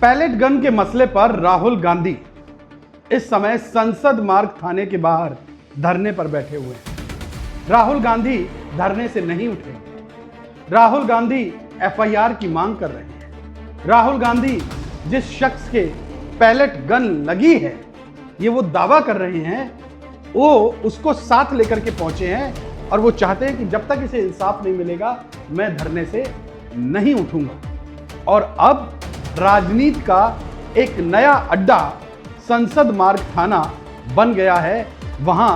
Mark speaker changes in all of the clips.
Speaker 1: Pellet gun के मसले पर राहुल गांधी इस समय संसद मार्ग थाने के बाहर धरने पर बैठे हुए हैं। राहुल गांधी धरने से नहीं उठेंगे। राहुल गांधी एफआईआर की मांग कर रहे हैं। राहुल गांधी जिस शख्स के पैलेट गन लगी है, ये वो दावा कर रहे हैं, वो उसको साथ लेकर के पहुंचे हैं और वो चाहते हैं कि जब तक इसे इंसाफ नहीं मिलेगा मैं धरने से नहीं उठूंगा। और अब राजनीति का एक नया अड्डा संसद मार्ग थाना बन गया है। वहां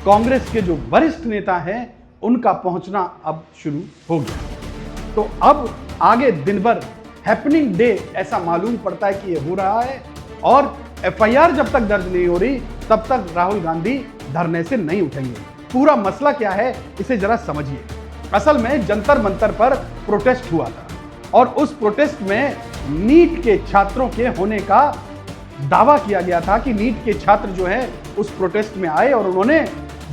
Speaker 1: कांग्रेस के जो वरिष्ठ नेता हैं उनका पहुंचना अब शुरू हो गया। तो अब आगे दिन भर हैपनिंग डे ऐसा मालूम पड़ता है कि ये हो रहा है और एफआईआर जब तक दर्ज नहीं हो रही तब तक राहुल गांधी धरने से नहीं उठेंगे। पूरा मसला क्या है इसे जरा समझिए। असल में जंतर मंतर पर प्रोटेस्ट हुआ था और उस प्रोटेस्ट में नीट के छात्रों के होने का दावा किया गया था कि नीट के छात्र जो है उस प्रोटेस्ट में आए और उन्होंने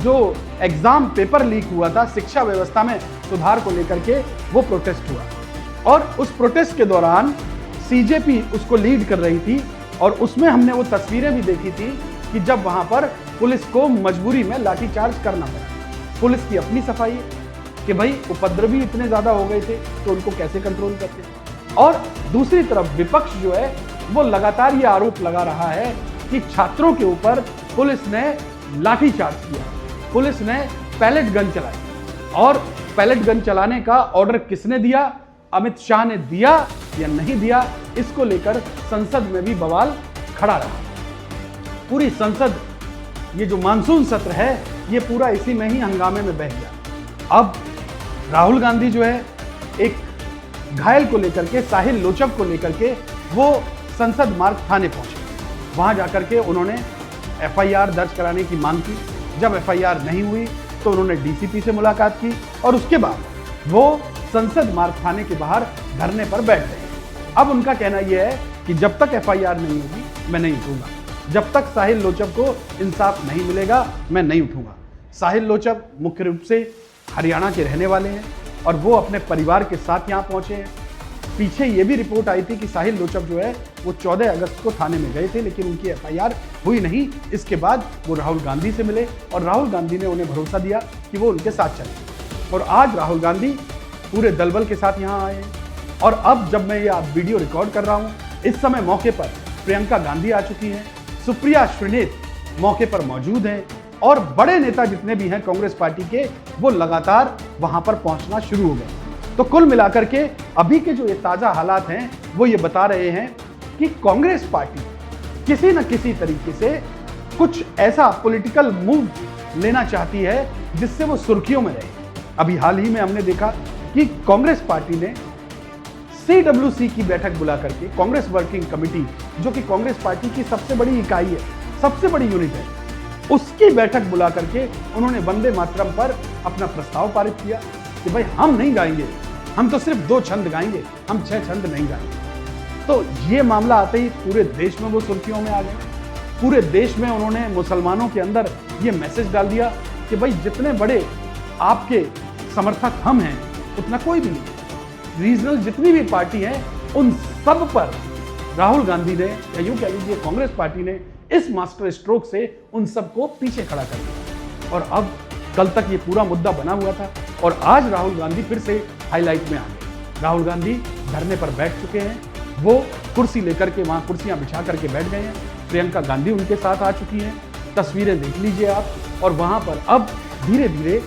Speaker 1: जो एग्जाम पेपर लीक हुआ था, शिक्षा व्यवस्था में सुधार को लेकर के वो प्रोटेस्ट हुआ और उस प्रोटेस्ट के दौरान सीजेपी उसको लीड कर रही थी और उसमें हमने वो तस्वीरें भी देखी थी कि जब वहां पर पुलिस को मजबूरी में लाठीचार्ज करना पड़ा। पुलिस की अपनी सफाई है कि भाई उपद्रवी इतने ज्यादा हो गए थे तो उनको कैसे कंट्रोल करते। और दूसरी तरफ विपक्ष जो है वो लगातार ये आरोप लगा रहा है कि छात्रों के ऊपर पुलिस ने लाठीचार्ज किया, पुलिस ने पैलेट गन चलाई और पैलेट गन चलाने का ऑर्डर किसने दिया, अमित शाह ने दिया या नहीं दिया, इसको लेकर संसद में भी बवाल खड़ा रहा। पूरी संसद, ये जो मानसून सत्र है ये पूरा इसी में ही हंगामे में बह गया। अब राहुल गांधी जो है एक घायल को लेकर के, साहिल लोचब को लेकर के वो संसद मार्ग थाने पहुंचे। वहां जाकर के उन्होंने एफआईआर दर्ज कराने की मांग की। जब एफआईआर नहीं हुई तो उन्होंने डीसीपी से मुलाकात की और उसके बाद वो संसद मार्ग थाने के बाहर धरने पर बैठ गए। अब उनका कहना यह है कि जब तक एफआईआर नहीं होगी मैं नहीं उठूंगा, जब तक साहिल लोचब को इंसाफ नहीं मिलेगा मैं नहीं उठूंगा। साहिल लोचब मुख्य रूप से हरियाणा के रहने वाले हैं और वो अपने परिवार के साथ यहाँ पहुंचे हैं। पीछे ये भी रिपोर्ट आई थी कि साहिल लोचब जो है वो 14 अगस्त को थाने में गए थे लेकिन उनकी एफआईआर हुई नहीं। इसके बाद वो राहुल गांधी से मिले और राहुल गांधी ने उन्हें भरोसा दिया कि वो उनके साथ चले और आज राहुल गांधी पूरे दलबल के साथ यहाँ आए हैं। और अब जब मैं ये वीडियो रिकॉर्ड कर रहा हूँ इस समय मौके पर प्रियंका गांधी आ चुकी हैं, सुप्रिया श्रीनेत मौके पर मौजूद हैं और बड़े नेता जितने भी हैं कांग्रेस पार्टी के वो लगातार वहां पर पहुंचना शुरू हो गए। तो कुल मिलाकर के अभी के जो ये ताजा हालात हैं वो ये बता रहे हैं कि कांग्रेस पार्टी किसी न किसी तरीके से कुछ ऐसा पॉलिटिकल मूव लेना चाहती है जिससे वो सुर्खियों में रहे। अभी हाल ही में हमने देखा कि कांग्रेस पार्टी ने CWC की बैठक बुला करके, कांग्रेस वर्किंग कमेटी जो कि कांग्रेस पार्टी की सबसे बड़ी इकाई है, सबसे बड़ी यूनिट है, उसकी बैठक बुला करके उन्होंने वंदे मातरम पर अपना प्रस्ताव पारित किया कि भाई हम नहीं गाएंगे, हम तो सिर्फ 2 छंद गाएंगे, हम 6 छंद नहीं गाएंगे। तो ये मामला आते ही पूरे देश में वो सुर्खियों में आ गए। पूरे देश में उन्होंने मुसलमानों के अंदर ये मैसेज डाल दिया कि भाई जितने बड़े आपके समर्थक हम हैं उतना कोई भी नहीं। रीजनल जितनी भी पार्टी है उन सब पर राहुल गांधी ने या यूं कह लीजिए कांग्रेस पार्टी ने इस मास्टर स्ट्रोक से उन सबको पीछे खड़ा कर दिया। और अब कल तक ये पूरा मुद्दा बना हुआ था और आज राहुल गांधी फिर से हाईलाइट में आ गए। राहुल गांधी धरने पर बैठ चुके हैं, वो कुर्सी लेकर के वहां कुर्सियां बिछा करके बैठ गए हैं। प्रियंका गांधी उनके साथ आ चुकी हैं, तस्वीरें देख लीजिए आप। और वहां पर अब धीरे धीरे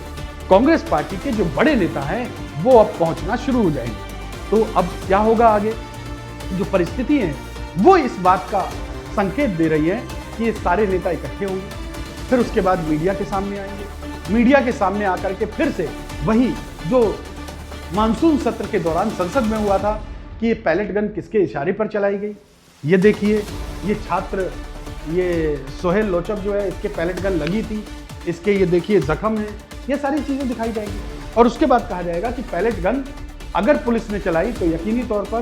Speaker 1: कांग्रेस पार्टी के जो बड़े नेता हैं वो अब पहुंचना शुरू हो जाएंगे। तो अब क्या होगा आगे, जो परिस्थिति है वो इस बात का संकेत दे रही है कि ये सारे नेता इकट्ठे होंगे, फिर उसके बाद मीडिया के सामने आएंगे। मीडिया के सामने आकर के फिर से वही जो मानसून सत्र के दौरान संसद में हुआ था कि ये पैलेट गन किसके इशारे पर चलाई गई। ये देखिए, ये छात्र, ये सोहेल लोचब जो है इसके पैलेट गन लगी थी, इसके ये देखिए जख्म है, ये सारी चीजें दिखाई जाएंगी। और उसके बाद कहा जाएगा कि पैलेट गन अगर पुलिस ने चलाई तो यकीनी तौर पर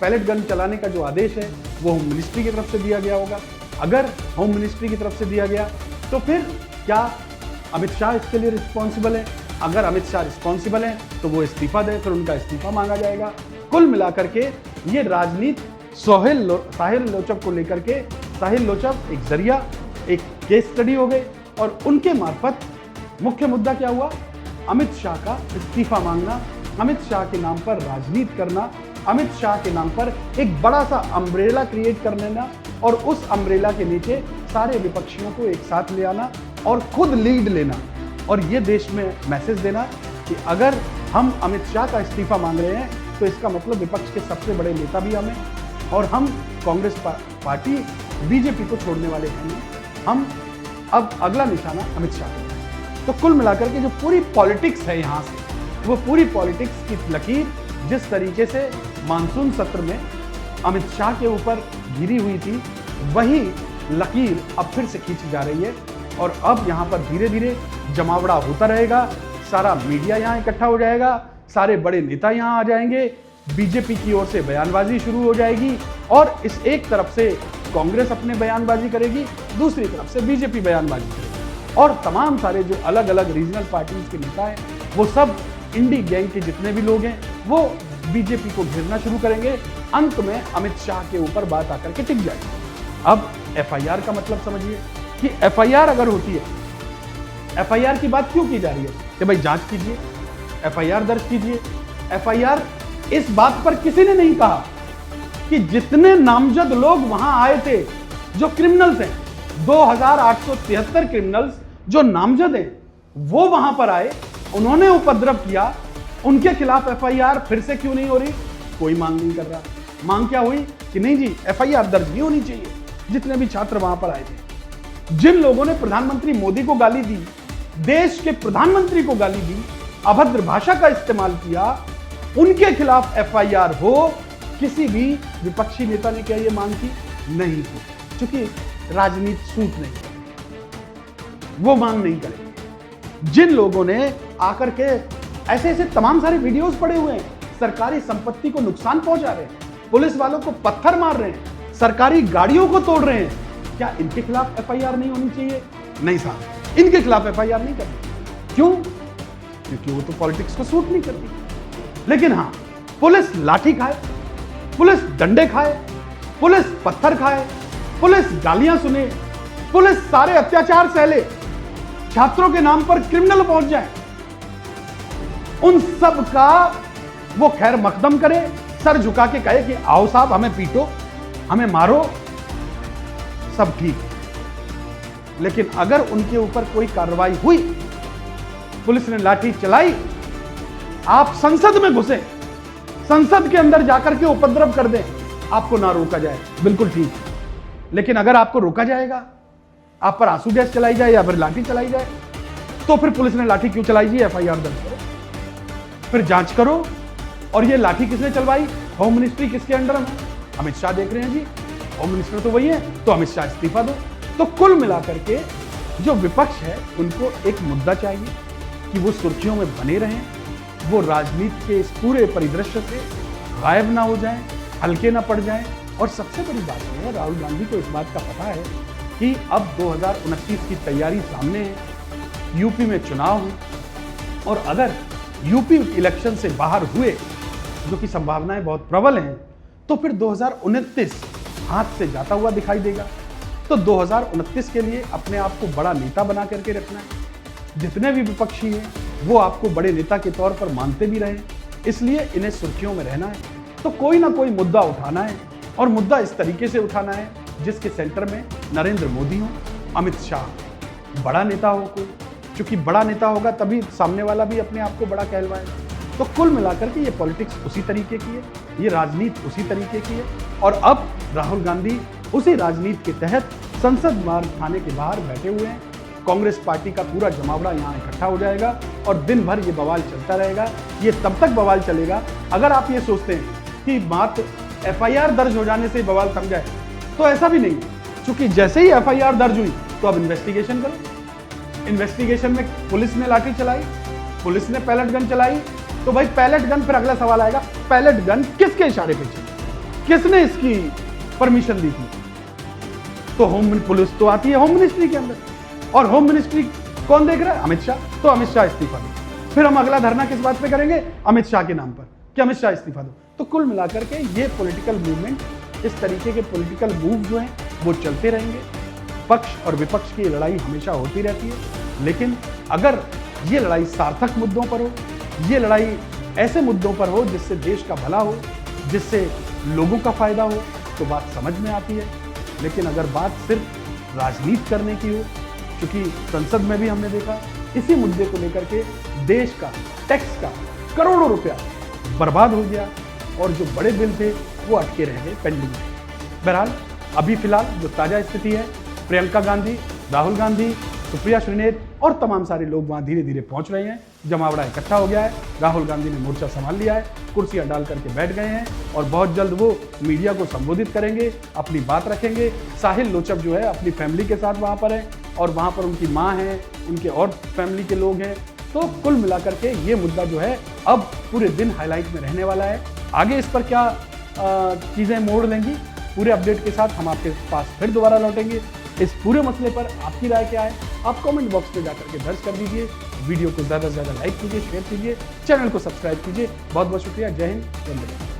Speaker 1: पैलेट गन चलाने का जो आदेश है वो होम मिनिस्ट्री की तरफ से दिया गया होगा। अगर होम मिनिस्ट्री की तरफ से दिया गया तो फिर क्या अमित शाह इसके लिए रिस्पॉन्सिबल है? अगर अमित शाह रिस्पॉन्सिबल है तो वो इस्तीफा दे, फिर उनका इस्तीफा मांगा जाएगा। कुल मिलाकर के ये राजनीति साहिल लोचक को लेकर के, साहिल लोचक एक जरिया, एक केस स्टडी हो गए और उनके मार्फत मुख्य मुद्दा क्या हुआ? अमित शाह का इस्तीफा मांगना, अमित शाह के नाम पर राजनीति करना, अमित शाह के नाम पर एक बड़ा सा अम्ब्रेला क्रिएट कर लेना और उस अम्ब्रेला के नीचे सारे विपक्षियों को एक साथ ले आना और खुद लीड लेना और ये देश में मैसेज देना कि अगर हम अमित शाह का इस्तीफा मांग रहे हैं तो इसका मतलब विपक्ष के सबसे बड़े नेता भी हमें और हम कांग्रेस पार्टी बीजेपी को छोड़ने वाले हैं नहीं। हम अब अगला निशाना अमित शाह का। तो कुल मिलाकर के जो पूरी पॉलिटिक्स है यहाँ से, वो पूरी पॉलिटिक्स की लकीर जिस तरीके से मानसून सत्र में अमित शाह के ऊपर घिरी हुई थी, वही लकीर अब फिर से खींची जा रही है और अब यहाँ पर धीरे धीरे जमावड़ा होता रहेगा। सारा मीडिया यहाँ इकट्ठा हो जाएगा, सारे बड़े नेता यहाँ आ जाएंगे, बीजेपी की ओर से बयानबाजी शुरू हो जाएगी और इस एक तरफ से कांग्रेस अपने बयानबाजी करेगी, दूसरी तरफ से बीजेपी बयानबाजी करेगी और तमाम सारे जो अलग अलग रीजनल पार्टीज के नेता हैं वो सब इंडी गैंग के जितने भी लोग हैं वो बीजेपी को घेरना शुरू करेंगे। अंत में अमित शाह के ऊपर बात आकर के टिक जाएगी। अब एफआईआर का मतलब समझिए कि एफआईआर अगर होती है, एफआईआर की बात क्यों की जा रही है कि भाई जांच कीजिए, एफआईआर दर्ज कीजिए। एफआईआर इस बात पर किसी ने नहीं कहा कि जितने नामजद लोग वहां आए थे जो क्रिमिनल्स हैं, 2873 क्रिमिनल्स जो नामजद हैं वो वहां पर आए, उन्होंने उपद्रव किया, उनके खिलाफ एफआईआर फिर से क्यों नहीं हो रही? कोई मांग नहीं कर रहा। मांग क्या हुई कि नहीं जी एफआईआर दर्ज नहीं होनी चाहिए। जितने भी छात्र वहां पर आए थे, जिन लोगों ने प्रधानमंत्री मोदी को गाली दी, देश के प्रधानमंत्री को गाली दी, अभद्र भाषा का इस्तेमाल किया, उनके खिलाफ एफआईआर हो। किसी भी विपक्षी नेता ने क्या ये मांग की? नहीं की, क्योंकि राजनीति सूट नहीं करेगी, वो मांग नहीं करेगी। जिन लोगों ने आकर के ऐसे ऐसे तमाम सारे वीडियोस पड़े हुए हैं, सरकारी संपत्ति को नुकसान पहुंचा रहे हैं, पुलिस वालों को पत्थर मार रहे हैं, सरकारी गाड़ियों को तोड़ रहे हैं, क्या इनके खिलाफ एफआईआर नहीं होनी चाहिए? नहीं साहब, इनके खिलाफ एफआईआर नहीं करनी। क्यों? क्योंकि वो तो पॉलिटिक्स को सूट नहीं करती। लेकिन हां, पुलिस लाठी खाए, पुलिस डंडे खाए, पुलिस पत्थर खाए, पुलिस गालियां सुने, पुलिस सारे अत्याचार सहले, छात्रों के नाम पर क्रिमिनल पहुंच जाए, उन सब का वो खैर मकदम करे, सर झुका के कहे कि आओ साहब हमें पीटो, हमें मारो, सब ठीक। लेकिन अगर उनके ऊपर कोई कार्रवाई हुई, पुलिस ने लाठी चलाई, आप संसद में घुसे, संसद के अंदर जाकर के उपद्रव कर दें, आपको ना रोका जाए, बिल्कुल ठीक। लेकिन अगर आपको रोका जाएगा, आप पर आंसू गैस चलाई जाए या फिर लाठी चलाई जाए, तो फिर पुलिस ने लाठी क्यों चलाई जी? एफआईआर दर्ज करो, फिर जांच करो। और ये लाठी किसने चलवाई? होम मिनिस्ट्री किसके अंडर है? अमित शाह देख रहे हैं जी, होम मिनिस्टर तो वही है, तो अमित शाह इस्तीफा दो। तो कुल मिलाकर के जो विपक्ष है उनको एक मुद्दा चाहिए कि वो सुर्खियों में बने रहें, वो राजनीति के इस पूरे परिदृश्य से गायब ना हो जाएं, हल्के ना पड़ जाएं। और सबसे बड़ी बात यह है, राहुल गांधी को इस बात का पता है कि अब 2029 की तैयारी सामने है, यूपी में चुनाव है और अगर यूपी इलेक्शन से बाहर हुए, जो कि संभावनाएं बहुत प्रबल हैं, तो फिर 2029 हाथ से जाता हुआ दिखाई देगा। तो 2029 के लिए अपने आप को बड़ा नेता बना करके रखना है। जितने भी विपक्षी हैं वो आपको बड़े नेता के तौर पर मानते भी रहे, इसलिए इन्हें सुर्खियों में रहना है। तो कोई ना कोई मुद्दा उठाना है और मुद्दा इस तरीके से उठाना है जिसके सेंटर में नरेंद्र मोदी हो, अमित शाह, बड़ा नेता हो कोई, क्योंकि बड़ा नेता होगा तभी सामने वाला भी अपने आप को बड़ा कहलवाएगा। तो कुल मिलाकर के ये पॉलिटिक्स उसी तरीके की है, ये राजनीति उसी तरीके की है और अब राहुल गांधी उसी राजनीति के तहत संसद मार्ग थाने के बाहर बैठे हुए हैं। कांग्रेस पार्टी का पूरा जमावड़ा यहाँ इकट्ठा हो जाएगा और दिन भर ये बवाल चलता रहेगा। ये तब तक बवाल चलेगा अगर आप ये सोचते हैं कि मात्र एफआईआर दर्ज हो जाने से बवाल थम जाए, तो ऐसा भी नहीं, क्योंकि जैसे ही एफआईआर दर्ज हुई तो अब इन्वेस्टिगेशन करो। इन्वेस्टिगेशन में पुलिस ने लाठी चलाई, पुलिस ने पैलेट गन चलाई, तो भाई पैलेट गन, फिर अगला सवाल आएगा पैलेट गन किसके इशारे पे चली, किसने इसकी परमिशन दी थी? तो होम पुलिस तो आती है होम मिनिस्ट्री के अंदर, और होम मिनिस्ट्री कौन देख रहा है? अमित शाह। तो अमित शाह इस्तीफा दो। फिर हम अगला धरना किस बात पे करेंगे? अमित शाह के नाम पर कि अमित शाह इस्तीफा दो। तो कुल मिलाकर के ये पॉलिटिकल मूवमेंट इस तरीके के पॉलिटिकल मूव जो हैं वो चलते रहेंगे। पक्ष और विपक्ष की लड़ाई हमेशा होती रहती है, लेकिन अगर ये लड़ाई सार्थक मुद्दों पर हो, ये लड़ाई ऐसे मुद्दों पर हो जिससे देश का भला हो, जिससे लोगों का फायदा हो, तो बात समझ में आती है। लेकिन अगर बात सिर्फ राजनीति करने की हो, क्योंकि संसद में भी हमने देखा इसी मुद्दे को लेकर के देश का टैक्स का करोड़ों रुपया बर्बाद हो गया और जो बड़े बिल थे वो अटके रह गए पेंडिंग में। बहरहाल अभी फिलहाल जो ताजा स्थिति है, प्रियंका गांधी, राहुल गांधी, सुप्रिया श्रीनेत और तमाम सारे लोग वहां धीरे धीरे पहुंच रहे हैं। जमावड़ा इकट्ठा हो गया है, राहुल गांधी ने मोर्चा संभाल लिया है, कुर्सियां डाल करके बैठ गए हैं और बहुत जल्द वो मीडिया को संबोधित करेंगे, अपनी बात रखेंगे। साहिल लोचक जो है अपनी फैमिली के साथ वहां पर है और वहां पर उनकी माँ है, उनके और फैमिली के लोग हैं। तो कुल मिलाकर के ये मुद्दा जो है अब पूरे दिन हाईलाइट में रहने वाला है। आगे इस पर क्या चीज़ें मोड़ लेंगी, पूरे अपडेट के साथ हम आपके पास फिर दोबारा लौटेंगे। इस पूरे मसले पर आपकी राय क्या है, आप कमेंट बॉक्स में जाकर के दर्ज कर दीजिए। वीडियो को ज़्यादा से ज़्यादा लाइक कीजिए, शेयर कीजिए, चैनल को सब्सक्राइब कीजिए। बहुत बहुत शुक्रिया। जय हिंद, वंदे मातरम।